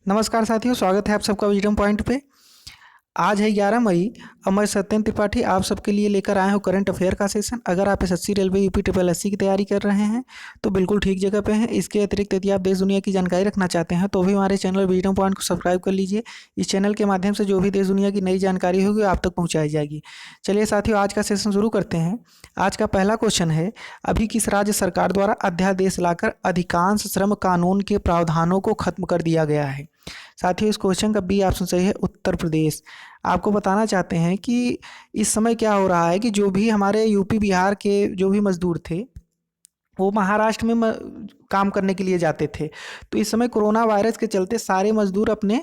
नमस्कार साथियों, स्वागत है आप सबका विजडम पॉइंट पे। आज है 11 मई और मैं सत्येंद्र त्रिपाठी आप सबके लिए लेकर आया हूँ करंट अफेयर का सेशन। अगर आप SSC railway UP triple SC की तैयारी कर रहे हैं तो बिल्कुल ठीक जगह पे हैं। इसके अतिरिक्त यदि आप देश दुनिया की जानकारी रखना चाहते हैं तो भी हमारे चैनल विजडम पॉइंट को सब्सक्राइब कर लीजिए। इस चैनल के माध्यम से जो भी देश दुनिया की नई जानकारी होगी आप तक पहुँचाई जाएगी। चलिए साथियों, आज का सेशन शुरू करते हैं। आज का पहला क्वेश्चन है, अभी किस राज्य सरकार द्वारा अध्यादेश लाकर अधिकांश श्रम कानून के प्रावधानों को खत्म कर दिया गया है? साथियों, इस क्वेश्चन का बी ऑप्शन सही है, उत्तर प्रदेश। आपको बताना चाहते हैं कि इस समय क्या हो रहा है कि जो भी हमारे यूपी बिहार के जो भी मजदूर थे वो महाराष्ट्र में काम करने के लिए जाते थे। तो इस समय कोरोना वायरस के चलते सारे मजदूर अपने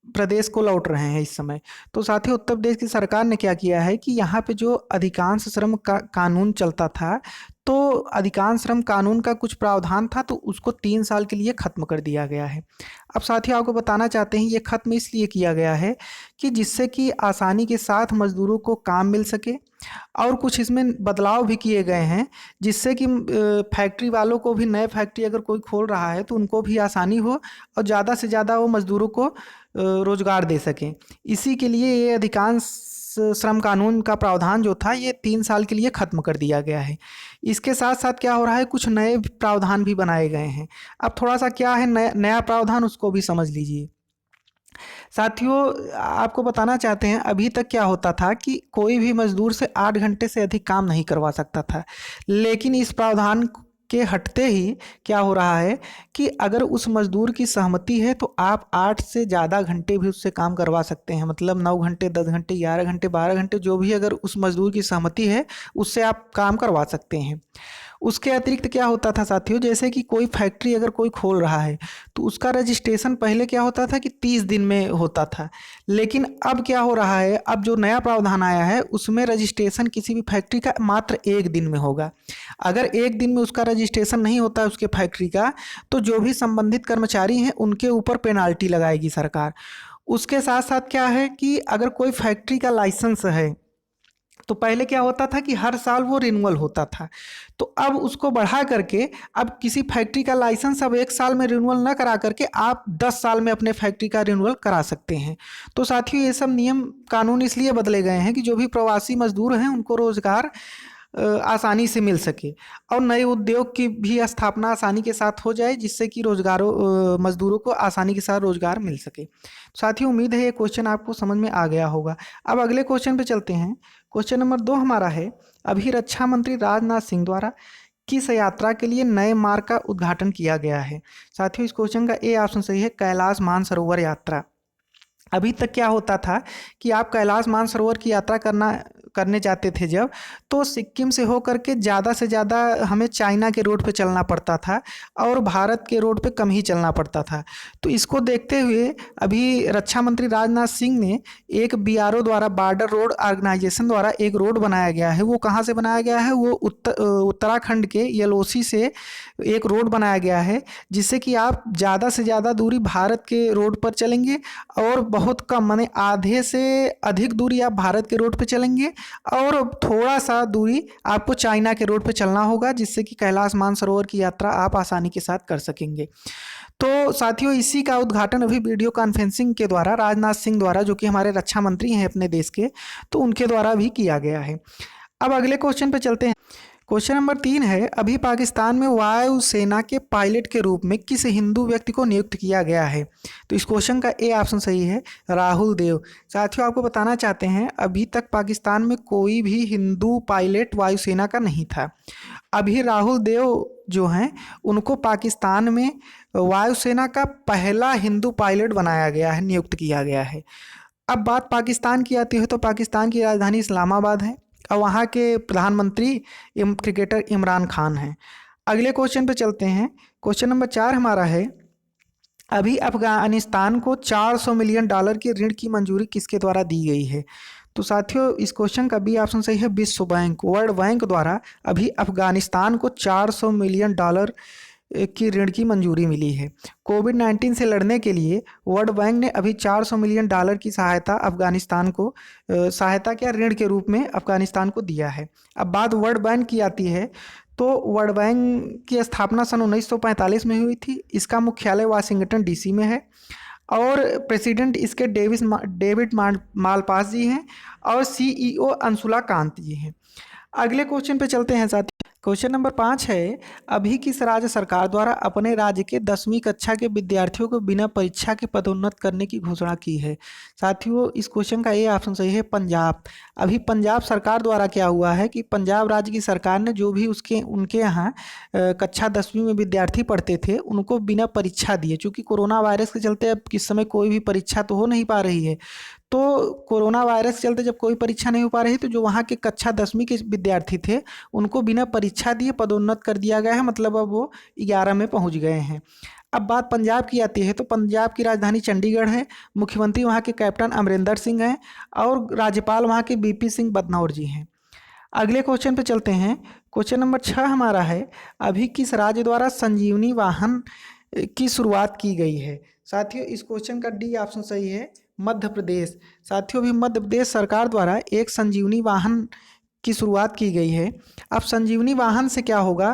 प्रदेश को लौट रहे हैं इस समय। तो साथियों, उत्तर प्रदेश की सरकार ने क्या किया है कि यहाँ पे जो अधिकांश श्रम का कानून चलता था, तो अधिकांश श्रम कानून का कुछ प्रावधान था तो उसको 3 साल के लिए ख़त्म कर दिया गया है। अब साथियों, आपको बताना चाहते हैं ये ख़त्म इसलिए किया गया है कि जिससे कि आसानी के साथ मज़दूरों को काम मिल सके, और कुछ इसमें बदलाव भी किए गए हैं जिससे कि फैक्ट्री वालों को भी, नए फैक्ट्री अगर कोई खोल रहा है तो उनको भी आसानी हो और ज़्यादा से ज़्यादा वो मज़दूरों को रोज़गार दे सकें। इसी के लिए ये अधिकांश श्रम कानून का प्रावधान जो था ये 3 साल के लिए ख़त्म कर दिया गया है। इसके साथ साथ क्या हो रहा है, कुछ नए प्रावधान भी बनाए गए हैं। अब थोड़ा सा क्या है नया प्रावधान, उसको भी समझ लीजिए। साथियों, आपको बताना चाहते हैं अभी तक क्या होता था कि कोई भी मजदूर से 8 घंटे से अधिक काम नहीं करवा सकता था, लेकिन इस प्रावधान के हटते ही क्या हो रहा है कि अगर उस मजदूर की सहमति है तो आप 8 से ज़्यादा घंटे भी उससे काम करवा सकते हैं। मतलब 9 घंटे, 10 घंटे, 11 घंटे, 12 घंटे, जो भी अगर उस मजदूर की सहमति है उससे आप काम करवा सकते हैं। उसके अतिरिक्त क्या होता था साथियों, जैसे कि कोई फैक्ट्री अगर कोई खोल रहा है तो उसका रजिस्ट्रेशन पहले क्या होता था कि 30 दिन में होता था, लेकिन अब क्या हो रहा है, अब जो नया प्रावधान आया है उसमें रजिस्ट्रेशन किसी भी फैक्ट्री का मात्र 1 दिन में होगा। अगर 1 दिन में उसका रजिस्ट्रेशन नहीं होता है उसके फैक्ट्री का, तो जो भी संबंधित कर्मचारी हैं उनके ऊपर पेनाल्टी लगाएगी सरकार। उसके साथ साथ क्या है कि अगर कोई फैक्ट्री का लाइसेंस है तो पहले क्या होता था कि हर साल वो रिन्यूअल होता था, तो अब उसको बढ़ा करके अब किसी फैक्ट्री का लाइसेंस अब 1 साल में रिन्यूअल ना करा करके आप 10 साल में अपने फैक्ट्री का रिन्यूअल करा सकते हैं। तो साथियों, ये सब नियम कानून इसलिए बदले गए हैं कि जो भी प्रवासी मजदूर हैं उनको रोज़गार आसानी से मिल सके और नए उद्योग की भी स्थापना आसानी के साथ हो जाए, जिससे कि मजदूरों को आसानी के साथ रोजगार मिल सके। साथियों, उम्मीद है ये क्वेश्चन आपको समझ में आ गया होगा। अब अगले क्वेश्चन पे चलते हैं। क्वेश्चन नंबर 2 हमारा है, अभी रक्षा मंत्री राजनाथ सिंह द्वारा किस यात्रा के लिए नए मार्ग का उद्घाटन किया गया है? साथियों, इस क्वेश्चन का ए ऑप्शन सही है, कैलाश मानसरोवर यात्रा। अभी तक क्या होता था कि आप कैलाश मानसरोवर की यात्रा करने जाते थे जब, तो सिक्किम से होकर के ज़्यादा से ज़्यादा हमें चाइना के रोड पे चलना पड़ता था और भारत के रोड पे कम ही चलना पड़ता था। तो इसको देखते हुए अभी रक्षा मंत्री राजनाथ सिंह ने एक बीआरओ द्वारा, बॉर्डर रोड ऑर्गेनाइजेशन द्वारा एक रोड बनाया गया है। वो कहाँ से बनाया गया है, वो उत्तराखंड के यलोसी से एक रोड बनाया गया है, जिससे कि आप ज़्यादा से ज़्यादा दूरी भारत के रोड पर चलेंगे और बहुत कम, माने आधे से अधिक दूरी आप भारत के रोड पे चलेंगे और थोड़ा सा दूरी आपको चाइना के रोड पे चलना होगा, जिससे कि कैलाश मानसरोवर की यात्रा आप आसानी के साथ कर सकेंगे। तो साथियों, इसी का उद्घाटन अभी वीडियो कॉन्फ्रेंसिंग के द्वारा राजनाथ सिंह द्वारा, जो कि हमारे रक्षा मंत्री हैं अपने देश के, तो उनके द्वारा भी किया गया है। अब अगले क्वेश्चन पे चलते हैं। क्वेश्चन नंबर 3 है, अभी पाकिस्तान में वायुसेना के पायलट के रूप में किस हिंदू व्यक्ति को नियुक्त किया गया है? तो इस क्वेश्चन का ए ऑप्शन सही है, राहुल देव। साथियों, आपको बताना चाहते हैं अभी तक पाकिस्तान में कोई भी हिंदू पायलट वायुसेना का नहीं था। अभी राहुल देव जो हैं उनको पाकिस्तान में वायुसेना का पहला हिंदू पायलट बनाया गया है, नियुक्त किया गया है। अब बात पाकिस्तान की आती है तो पाकिस्तान की राजधानी इस्लामाबाद है और वहाँ के प्रधानमंत्री क्रिकेटर इमरान खान हैं। अगले क्वेश्चन पे चलते हैं। क्वेश्चन नंबर 4 हमारा है, अभी अफगानिस्तान को $400 मिलियन की ऋण की मंजूरी किसके द्वारा दी गई है? तो साथियों, इस क्वेश्चन का बी ऑप्शन सही है, विश्व बैंक, वर्ल्ड बैंक द्वारा अभी अफगानिस्तान को $400 मिलियन की ऋण की मंजूरी मिली है। कोविड-19 से लड़ने के लिए वर्ल्ड बैंक ने अभी $400 मिलियन की सहायता अफगानिस्तान को, सहायता क्या, ऋण के रूप में अफगानिस्तान को दिया है। अब बात वर्ल्ड बैंक की आती है तो वर्ल्ड बैंक की स्थापना सन 1945 में हुई थी। इसका मुख्यालय वाशिंगटन डीसी में है और प्रेसिडेंट इसके डेविड मालपास जी हैं और सीईओ अंशुला कांत जी हैं। अगले क्वेश्चन पे चलते हैं साथी। क्वेश्चन नंबर 5 है, अभी किस राज्य सरकार द्वारा अपने राज्य के 10वीं कक्षा के विद्यार्थियों को बिना परीक्षा के पदोन्नत करने की घोषणा की है? साथियों, इस क्वेश्चन का ये ऑप्शन सही है, पंजाब। अभी पंजाब सरकार द्वारा क्या हुआ है कि पंजाब राज्य की सरकार ने जो भी उनके यहाँ कक्षा 10वीं में विद्यार्थी पढ़ते थे उनको बिना परीक्षा दिए, चूँकि कोरोना वायरस के चलते अब किस समय कोई भी परीक्षा तो हो नहीं पा रही है, तो कोरोना वायरस के चलते जब कोई परीक्षा नहीं हो पा रही तो जो वहाँ के कक्षा 10वीं के विद्यार्थी थे उनको बिना परीक्षा दिए पदोन्नत कर दिया गया है, मतलब अब वो 11 में पहुँच गए हैं। अब बात पंजाब की आती है तो पंजाब की राजधानी चंडीगढ़ है, मुख्यमंत्री वहाँ के कैप्टन अमरिंदर सिंह हैं और राज्यपाल वहाँ के बीपी सिंह बदनौर जी हैं। अगले क्वेश्चन पे चलते हैं। क्वेश्चन नंबर 6 हमारा है, अभी किस राज्य द्वारा संजीवनी वाहन की शुरुआत की गई है? साथियों, इस क्वेश्चन का डी ऑप्शन सही है, मध्य प्रदेश। साथियों, भी मध्य प्रदेश सरकार द्वारा एक संजीवनी वाहन की शुरुआत की गई है। अब संजीवनी वाहन से क्या होगा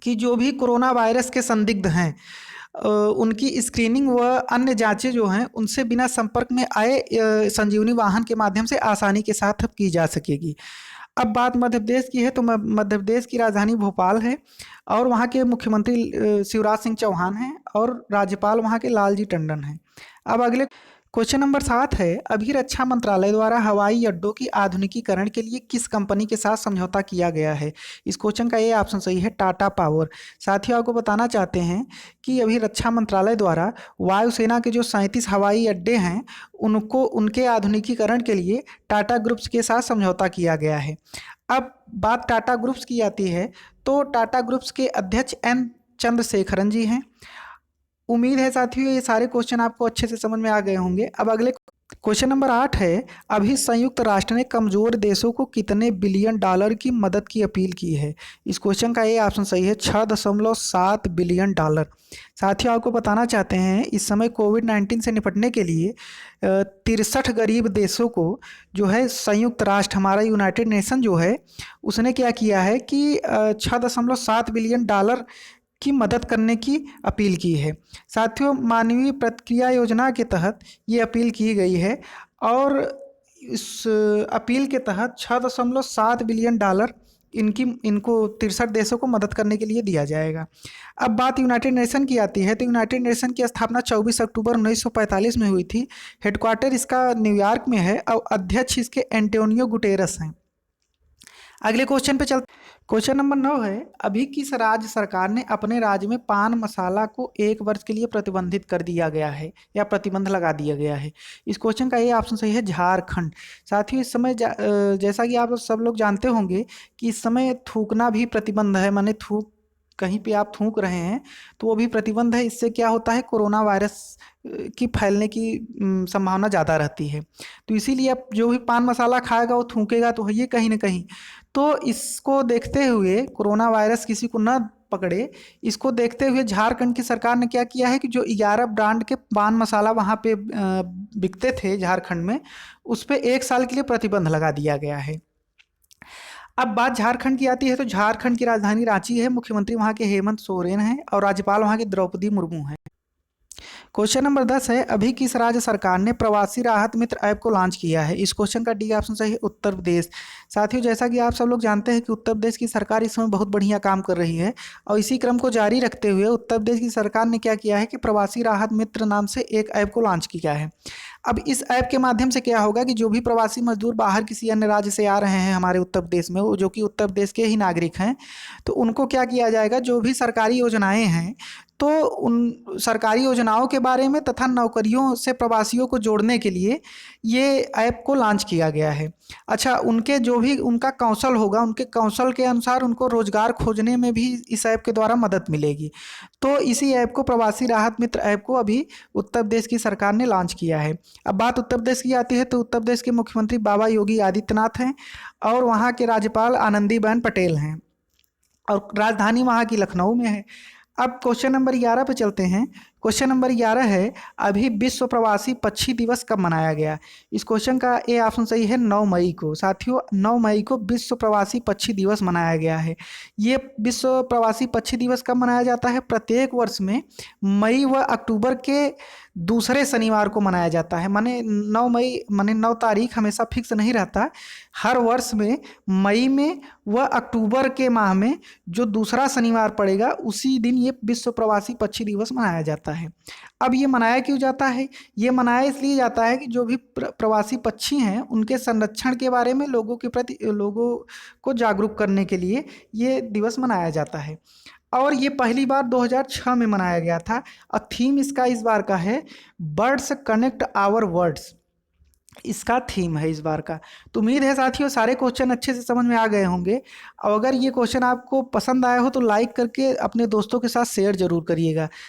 कि जो भी कोरोना वायरस के संदिग्ध हैं उनकी स्क्रीनिंग व अन्य जांचें जो हैं उनसे बिना संपर्क में आए संजीवनी वाहन के माध्यम से आसानी के साथ अब की जा सकेगी। अब बात मध्य प्रदेश की है तो मध्य प्रदेश की राजधानी भोपाल है और वहाँ के मुख्यमंत्री शिवराज सिंह चौहान हैं और राज्यपाल वहाँ के लालजी टंडन हैं। अब अगले क्वेश्चन नंबर 7 है, अभी रक्षा मंत्रालय द्वारा हवाई अड्डों की आधुनिकीकरण के लिए किस कंपनी के साथ समझौता किया गया है? इस क्वेश्चन का ये ऑप्शन सही है, टाटा पावर। साथियों, आपको बताना चाहते हैं कि अभी रक्षा मंत्रालय द्वारा वायुसेना के जो 37 हवाई अड्डे हैं उनको उनके आधुनिकीकरण के लिए टाटा ग्रुप्स के साथ समझौता किया गया है। अब बात टाटा ग्रुप्स की आती है तो टाटा ग्रुप्स के अध्यक्ष एन चंद्रशेखरन जी हैं। उम्मीद है साथियों ये सारे क्वेश्चन आपको अच्छे से समझ में आ गए होंगे। अब अगले क्वेश्चन नंबर 8 है, अभी संयुक्त राष्ट्र ने कमजोर देशों को कितने बिलियन डॉलर की मदद की अपील की है? इस क्वेश्चन का ये ऑप्शन सही है, 6.7 बिलियन डॉलर। साथियों, आपको बताना चाहते हैं इस समय कोविड-19 से निपटने के लिए 63 गरीब देशों को जो है संयुक्त राष्ट्र हमारा यूनाइटेड नेशन जो है उसने क्या किया है कि 6.7 बिलियन डॉलर की मदद करने की अपील की है। साथियों, मानवीय प्रतिक्रिया योजना के तहत ये अपील की गई है और इस अपील के तहत 6.7 बिलियन डॉलर इनको 63 देशों को मदद करने के लिए दिया जाएगा। अब बात यूनाइटेड नेशन की आती है तो यूनाइटेड नेशन की स्थापना 24 अक्टूबर 1945 में हुई थी। हेडक्वार्टर इसका न्यूयॉर्क में है और अध्यक्ष इसके एंटोनियो गुटेरस हैं। अगले क्वेश्चन पे चलते। क्वेश्चन नंबर 9 है, अभी किस राज्य सरकार ने अपने राज्य में पान मसाला को 1 वर्ष के लिए प्रतिबंधित कर दिया गया है या प्रतिबंध लगा दिया गया है? इस क्वेश्चन का ये ऑप्शन सही है, झारखंड। साथियों, इस समय जैसा कि आप सब लोग जानते होंगे कि इस समय थूकना भी प्रतिबंध है, माने कहीं पे आप थूक रहे हैं तो वो भी प्रतिबंध है। इससे क्या होता है, कोरोना वायरस की फैलने की संभावना ज़्यादा रहती है। तो इसीलिए अब जो भी पान मसाला खाएगा वो थूकेगा तो है ये कहीं ना कहीं। तो इसको देखते हुए कोरोना वायरस किसी को न पकड़े, इसको देखते हुए झारखंड की सरकार ने क्या किया है कि जो 11 ब्रांड के पान मसाला वहाँ पे बिकते थे झारखंड में, उस पर 1 साल के लिए प्रतिबंध लगा दिया गया है। अब बात झारखंड की आती है तो झारखंड की राजधानी रांची है, मुख्यमंत्री वहाँ के हेमंत सोरेन हैं और राज्यपाल वहाँ की द्रौपदी मुर्मू हैं। क्वेश्चन नंबर 10 है, अभी किस राज्य सरकार ने प्रवासी राहत मित्र ऐप को लॉन्च किया है? इस क्वेश्चन का डी ऑप्शन सही है, उत्तर प्रदेश। साथियों, जैसा कि आप सब लोग जानते हैं कि उत्तर प्रदेश की सरकार इस समय बहुत बढ़िया काम कर रही है और इसी क्रम को जारी रखते हुए उत्तर प्रदेश की सरकार ने क्या किया है कि प्रवासी राहत मित्र नाम से एक ऐप को लॉन्च किया है। अब इस ऐप के माध्यम से क्या होगा कि जो भी प्रवासी मजदूर बाहर किसी अन्य राज्य से आ रहे हैं हमारे उत्तर प्रदेश में, वो जो कि उत्तर प्रदेश के ही नागरिक हैं, तो उनको क्या किया जाएगा, जो भी सरकारी योजनाएं हैं तो उन सरकारी योजनाओं के बारे में तथा नौकरियों से प्रवासियों को जोड़ने के लिए ये ऐप को लॉन्च किया गया है। अच्छा, उनके जो भी उनका कौशल होगा, उनके कौशल के अनुसार उनको रोजगार खोजने में भी इस ऐप के द्वारा मदद मिलेगी। तो इसी ऐप को, प्रवासी राहत मित्र ऐप को अभी उत्तर प्रदेश की सरकार ने लॉन्च किया है। अब बात उत्तर प्रदेश की आती है तो उत्तर प्रदेश के मुख्यमंत्री बाबा योगी आदित्यनाथ हैं और वहाँ के राज्यपाल आनंदीबेन पटेल हैं और राजधानी वहाँ की लखनऊ में है। अब क्वेश्चन नंबर 11 पे चलते हैं। क्वेश्चन नंबर 11 है, अभी विश्व प्रवासी पक्षी दिवस कब मनाया गया? इस क्वेश्चन का ए ऑप्शन सही है 9 मई को। साथियों 9 मई को विश्व प्रवासी पक्षी दिवस मनाया गया है। ये विश्व प्रवासी पक्षी दिवस कब मनाया जाता है? प्रत्येक वर्ष में मई व अक्टूबर के दूसरे शनिवार को मनाया जाता है। माने 9 मई, माने 9 तारीख हमेशा फिक्स नहीं रहता। हर वर्ष में मई में व अक्टूबर के माह में जो दूसरा शनिवार पड़ेगा उसी दिन ये विश्व प्रवासी पक्षी दिवस मनाया जाता है। अब ये मनाया क्यों जाता है? ये मनाया इसलिए जाता है कि जो भी प्रवासी पक्षी हैं उनके संरक्षण के बारे में लोगों को जागरूक करने के लिए ये दिवस मनाया जाता है। और ये पहली बार 2006 में मनाया गया था। और थीम इसका इस बार का है बर्ड्स कनेक्ट आवर वर्ड्स, इसका थीम है इस बार का। तो उम्मीद है साथियों सारे क्वेश्चन अच्छे से समझ में आ गए होंगे। और अगर ये क्वेश्चन आपको पसंद आया हो तो लाइक करके अपने दोस्तों के साथ शेयर जरूर करिएगा।